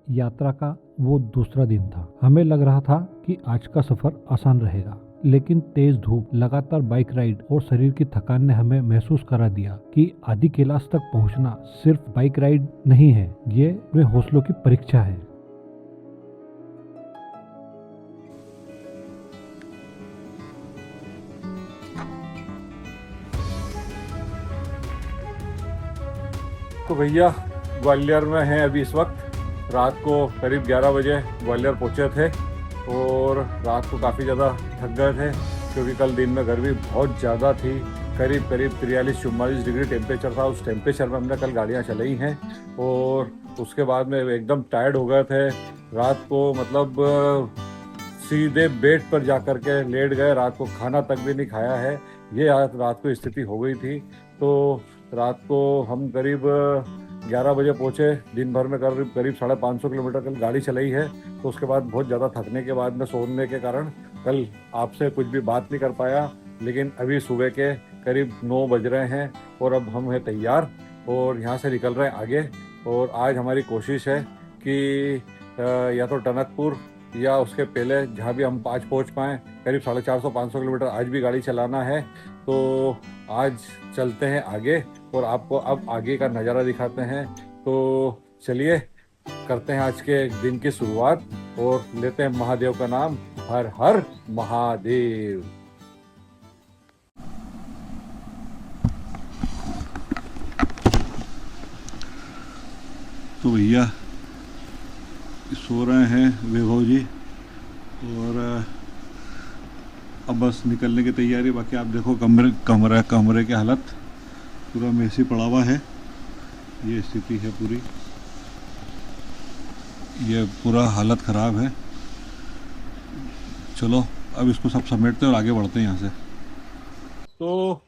यात्रा का वो दूसरा दिन था। हमें लग रहा था कि आज का सफर आसान रहेगा, लेकिन तेज धूप, लगातार बाइक राइड और शरीर की थकान ने हमें महसूस करा दिया कि आदि कैलाश तक पहुंचना सिर्फ बाइक राइड नहीं है, ये अपने हौसलों की परीक्षा है। तो भैया ग्वालियर में हैं अभी इस वक्त। रात को करीब 11 बजे ग्वालियर पहुंचे थे और रात को काफ़ी ज़्यादा थक गए थे क्योंकि कल दिन में गर्मी बहुत ज़्यादा थी। करीब 43-44 डिग्री टेम्परेचर था। उस टेम्परेचर में हमने कल गाड़ियाँ चलाई हैं और उसके बाद में एकदम टायर्ड हो गए थे। रात को मतलब सीधे बेड पर जा कर के लेट गए। रात को खाना तक भी नहीं खाया है। ये रात को स्थिति हो गई थी। तो रात को हम करीब 11 बजे पहुँचे। दिन भर में करीब 550 किलोमीटर कल गाड़ी चलाई है। तो उसके बाद बहुत ज़्यादा थकने के बाद में सोने के कारण कल आपसे कुछ भी बात नहीं कर पाया। लेकिन अभी सुबह के करीब 9 बज रहे हैं और अब हम हैं तैयार और यहाँ से निकल रहे हैं आगे। और आज हमारी कोशिश है कि या तो टनकपुर या उसके पहले जहाँ भी हम आज पहुँच पाएँ, करीब 450-500 किलोमीटर आज भी गाड़ी चलाना है। तो आज चलते हैं आगे और आपको अब आगे का नज़ारा दिखाते हैं। तो चलिए करते हैं आज के दिन की शुरुआत और लेते हैं महादेव का नाम। हर हर महादेव। तो भैया सो रहे हैं वैभव जी और अब बस निकलने की तैयारी। बाकी आप देखो कमरे की हालत पूरा मेसी पड़ा हुआ है। ये स्थिति है पूरी, ये पूरा हालत ख़राब है। चलो अब इसको सब समेटते हैं और आगे बढ़ते हैं यहाँ से। तो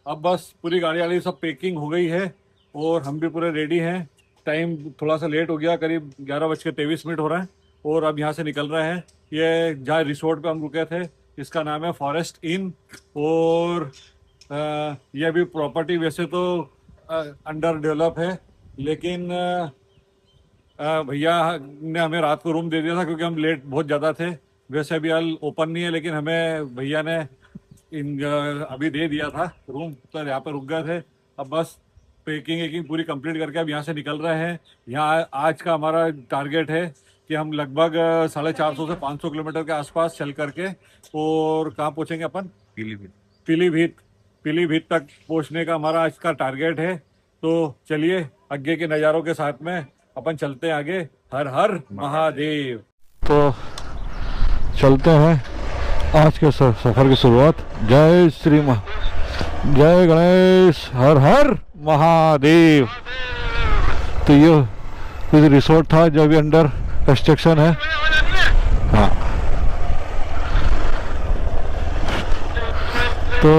अब बस पूरी गाड़ी वाली सब पैकिंग हो गई है और हम भी पूरे रेडी हैं। टाइम थोड़ा सा लेट हो गया, करीब 11:23 हो रहा है और अब यहाँ से निकल रहे हैं। ये जहाँ रिसोर्ट पे हम रुके थे इसका नाम है फॉरेस्ट इन और ये अभी प्रॉपर्टी वैसे तो अंडर डेवलप है, लेकिन भैया ने हमें रात को रूम दे दिया था क्योंकि हम लेट बहुत ज़्यादा थे। वैसे अभी हाल ओपन नहीं है, लेकिन हमें भैया ने अभी दे दिया था रूम, तो यहाँ पर रुक गए थे। अब बस पैकिंग पूरी कंप्लीट करके अब यहाँ से निकल रहे हैं। यहाँ आज का हमारा टारगेट है कि हम लगभग 450 से 500 किलोमीटर के आसपास चल करके और कहाँ पहुँचेंगे अपन? पीलीभीत तक पहुँचने का हमारा आज का टारगेट है। तो चलिए आगे के नज़ारों के साथ में अपन चलते हैं आगे। हर हर महादेव। तो चलते हैं आज के सफर की शुरुआत। जय श्री जय गणेश, हर हर महादेव। तो ये कुछ रिसोर्ट था जो अभी अंडर कंस्ट्रक्शन है। हाँ, तो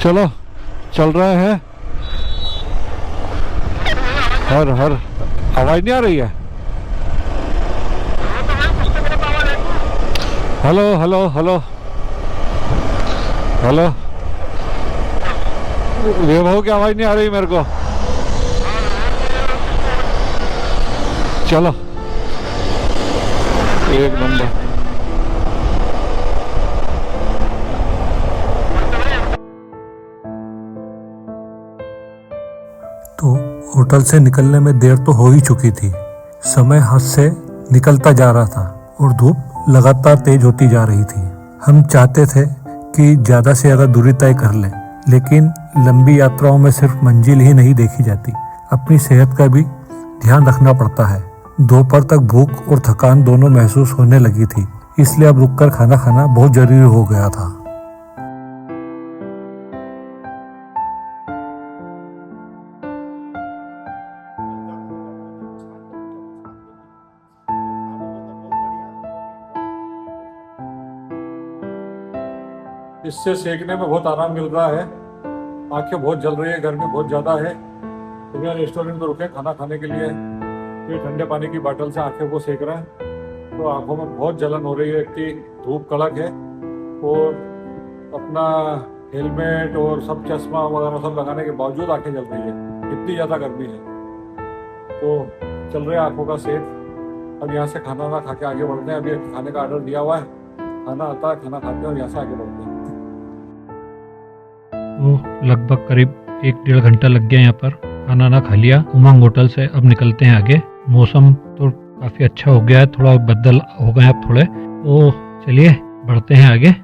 चलो चल रहे हैं। हर हर आवाज नहीं आ रही है? हेलो हेलो हेलो हेलो, वैभव की आवाज नहीं आ रही मेरे को। चलो एक नंबर। तो होटल से निकलने में देर तो हो ही चुकी थी। समय हाथ से निकलता जा रहा था और धूप लगातार तेज होती जा रही थी। हम चाहते थे कि ज़्यादा से ज़्यादा दूरी तय कर लें, लेकिन लंबी यात्राओं में सिर्फ मंजिल ही नहीं देखी जाती, अपनी सेहत का भी ध्यान रखना पड़ता है। दोपहर तक भूख और थकान दोनों महसूस होने लगी थी, इसलिए अब रुककर खाना खाना बहुत जरूरी हो गया था। इससे सेकने में बहुत आराम मिल रहा है। आंखें बहुत जल रही है, गर्मी बहुत ज़्यादा है। तो मैं रेस्टोरेंट में रुके खाना खाने के लिए, ये ठंडे पानी की बोतल से आंखें को सेक रहा है। तो आंखों में बहुत जलन हो रही है, इतनी धूप कड़क है। और अपना हेलमेट और सब चश्मा वगैरह सब लगाने के बावजूद आंखें जल रही है, इतनी ज़्यादा गर्मी है। तो चल रहे आंखों का सेक अब यहाँ से खाना ना खा के आगे बढ़ते हैं। अभी खाने का ऑर्डर दिया हुआ है, खाना आता है, खाना खाते हैं और यहाँ से आगे बढ़ते हैं। तो लगभग करीब 1-1.5 घंटा लग गया यहाँ पर। खाना ना खा लिया उमंग होटल से। अब निकलते हैं आगे। मौसम तो काफ़ी अच्छा हो गया है, थोड़ा बदल हो गए अब थोड़े। तो चलिए बढ़ते हैं आगे।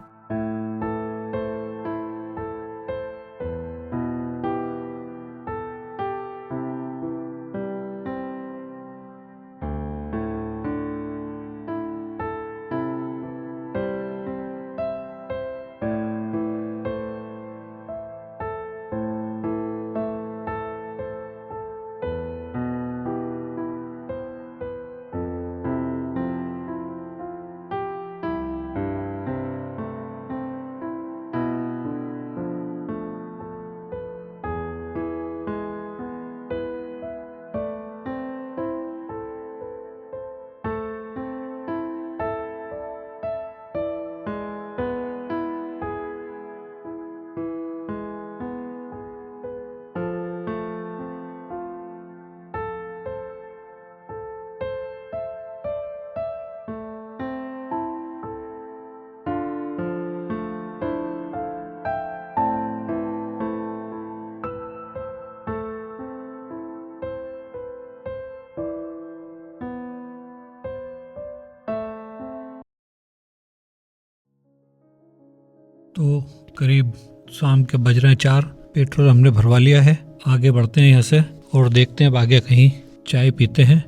तो करीब शाम के बज रहे हैं 4। पेट्रोल हमने भरवा लिया है। आगे बढ़ते हैं यहाँ से और देखते हैं अब आगे कहीं चाय पीते हैं।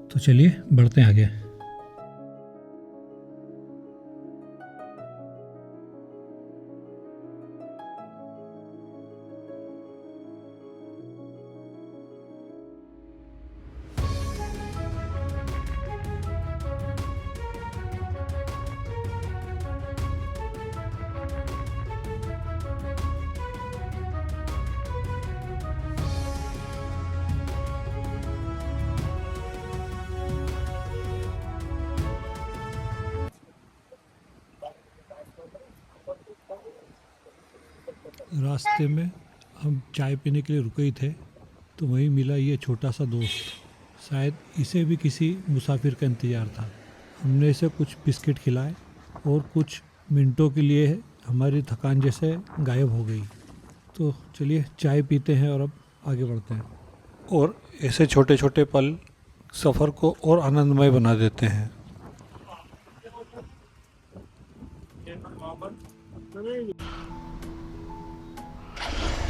तो चलिए बढ़ते हैं आगे। रास्ते में हम चाय पीने के लिए रुके ही थे तो वहीं मिला ये छोटा सा दोस्त। शायद इसे भी किसी मुसाफिर का इंतज़ार था। हमने इसे कुछ बिस्किट खिलाए और कुछ मिनटों के लिए हमारी थकान जैसे गायब हो गई। तो चलिए चाय पीते हैं और अब आगे बढ़ते हैं। और ऐसे छोटे छोटे पल सफ़र को और आनंदमय बना देते हैं।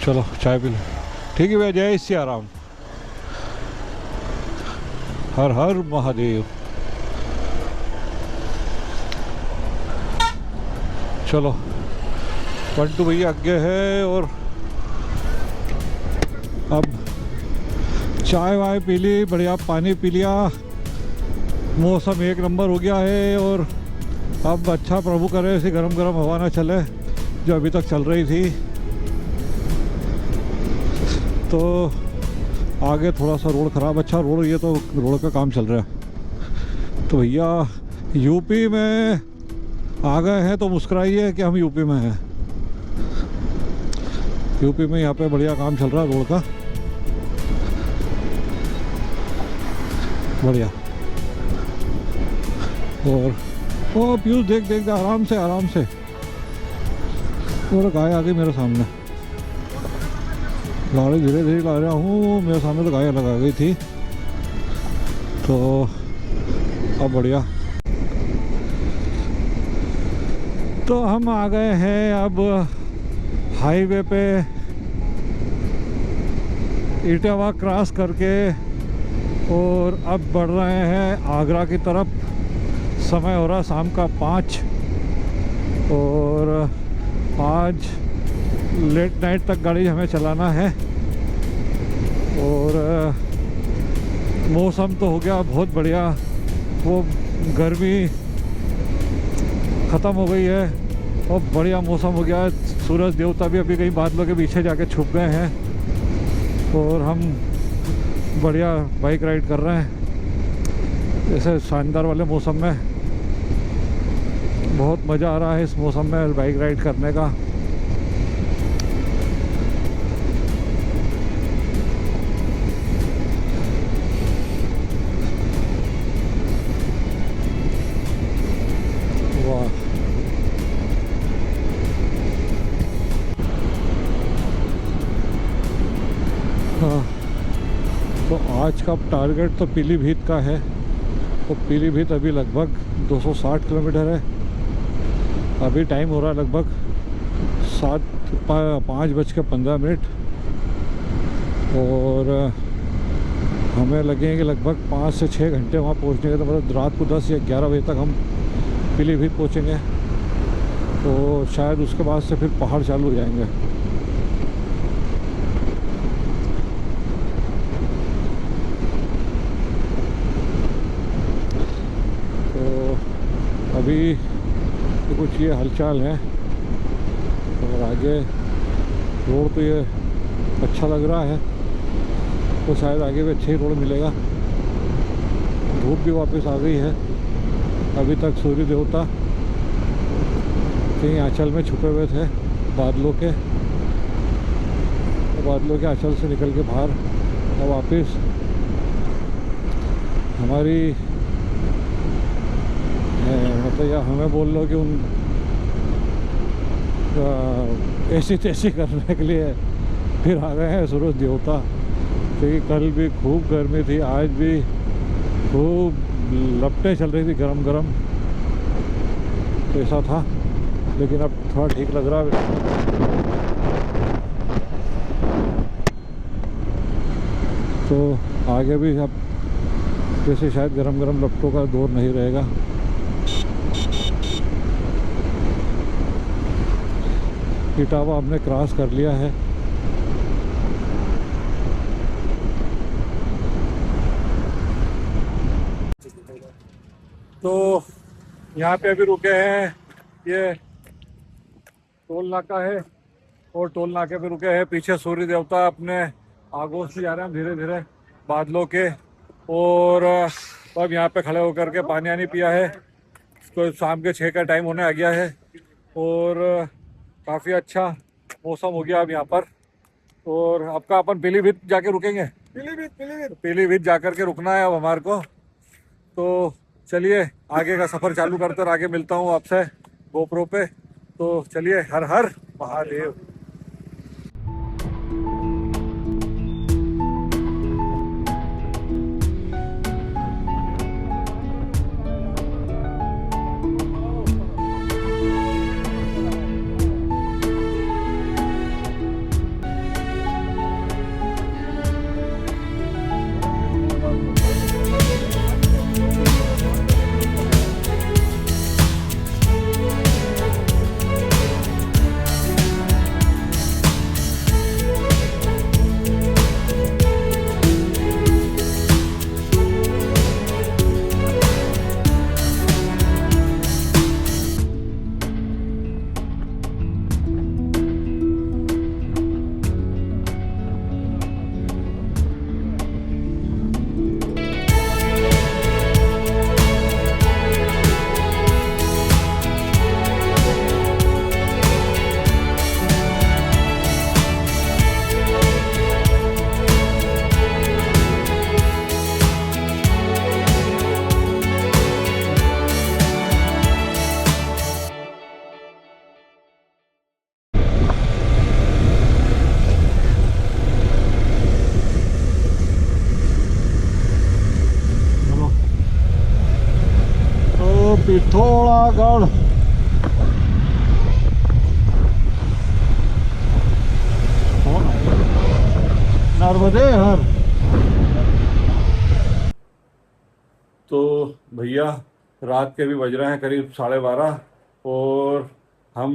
चलो चाय पी लो। ठीक है भैया, जय श्री राम। हर हर महादेव। चलो पंटू भैया आगे है और अब चाय वाय पी ली, बढ़िया पानी पी लिया, मौसम एक नंबर हो गया है। और अब अच्छा प्रभु करे ऐसी गरम गरम हवा ना चले जो अभी तक चल रही थी। तो आगे थोड़ा सा रोड ख़राब, अच्छा रोड, ये तो रोड का काम चल रहा है। तो भैया यूपी में आ गए हैं तो मुस्कुराइए कि हम यूपी में हैं। यूपी में यहाँ पे बढ़िया काम चल रहा है रोड का, बढ़िया। और ओ पीयूष देख देख आराम से आराम से। और गाय आ गई मेरे सामने। गाड़ी धीरे धीरे ला रहा हूँ, मेरे सामने तो गाय अलग आ गई थी। तो अब बढ़िया। तो हम आ गए हैं अब हाईवे पे, इटावा क्रॉस करके, और अब बढ़ रहे हैं आगरा की तरफ। समय हो रहा शाम का 5 और आज लेट नाइट तक गाड़ी हमें चलाना है। और मौसम तो हो गया बहुत बढ़िया, वो गर्मी ख़त्म हो गई है और बढ़िया मौसम हो गया है। सूरज देवता भी अभी कहीं बादलों के पीछे जाके छुप गए हैं और हम बढ़िया बाइक राइड कर रहे हैं ऐसे शानदार वाले मौसम में। बहुत मज़ा आ रहा है इस मौसम में बाइक राइड करने का। आज का टारगेट तो पीलीभीत का है। तो पीलीभीत अभी लगभग 260 किलोमीटर है। अभी टाइम हो रहा है लगभग 5:15। और हमें लगेंगे लगभग 5 से 6 घंटे वहाँ पहुँचने के। तो मतलब रात को 10 या 11 बजे तक हम पीलीभीत पहुँचेंगे। तो शायद उसके बाद से फिर पहाड़ चालू हो जाएंगे। तो अभी तो कुछ ये हलचल है। और आगे रोड तो ये अच्छा लग रहा है। तो शायद आगे भी अच्छा ही रोड मिलेगा। धूप भी वापस आ गई है। अभी तक सूर्य देवता कहीं आंचल में छुपे हुए थे बादलों के। तो बादलों के आंचल से निकल के बाहर और वापस हमारी मतलब या हमें बोल लो कि उन ऐसी तैसी करने के लिए फिर आ गए हैं सूरज देवता। क्योंकि कल भी खूब गर्मी थी, आज भी खूब लपटें चल रही थी गरम गरम। तो ऐसा था, लेकिन अब थोड़ा ठीक लग रहा है। तो आगे भी अब जैसे शायद गरम गरम लपटों का दौर नहीं रहेगा। इटावा हमने क्रॉस कर लिया है। तो यहाँ पे अभी रुके हैं, ये टोल नाका है और टोल नाके पे रुके हैं। पीछे सूर्य देवता अपने आगोश से जा रहे हैं धीरे धीरे बादलों के। और अब यहाँ पे खड़े होकर के पानी आनी पिया है। तो शाम के 6 का टाइम होने आ गया है और काफ़ी अच्छा मौसम हो गया अब यहाँ पर। और आपका अपन पीलीभीत जाके रुकेंगे। पीलीभीत जाकर के रुकना है अब हमारे को। तो चलिए आगे का सफ़र चालू करते और आगे मिलता हूँ आपसे गोप्रो पे। तो चलिए, हर हर महादेव। पिथौरागढ़ नर्मदे हर। तो भैया रात के भी बज रहे हैं करीब 12:30 और हम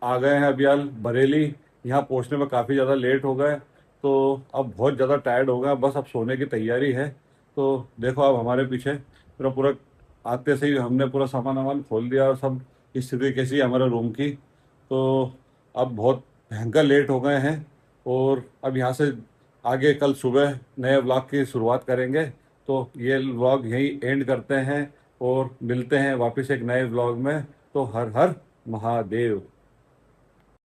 आ गए हैं अभी बरेली। यहाँ पहुँचने में काफ़ी ज़्यादा लेट हो गए। तो अब बहुत ज़्यादा टायर्ड हो गए, बस अब सोने की तैयारी है। तो देखो अब हमारे पीछे पूरा पूरा आते से ही हमने पूरा सामान वामान खोल दिया और सब स्थिति कैसी है हमारे रूम की। तो अब बहुत भयंकर लेट हो गए हैं और अब यहाँ से आगे कल सुबह नए व्लॉग की शुरुआत करेंगे। तो ये व्लॉग यहीं एंड करते हैं और मिलते हैं वापस एक नए व्लॉग में। तो हर हर महादेव।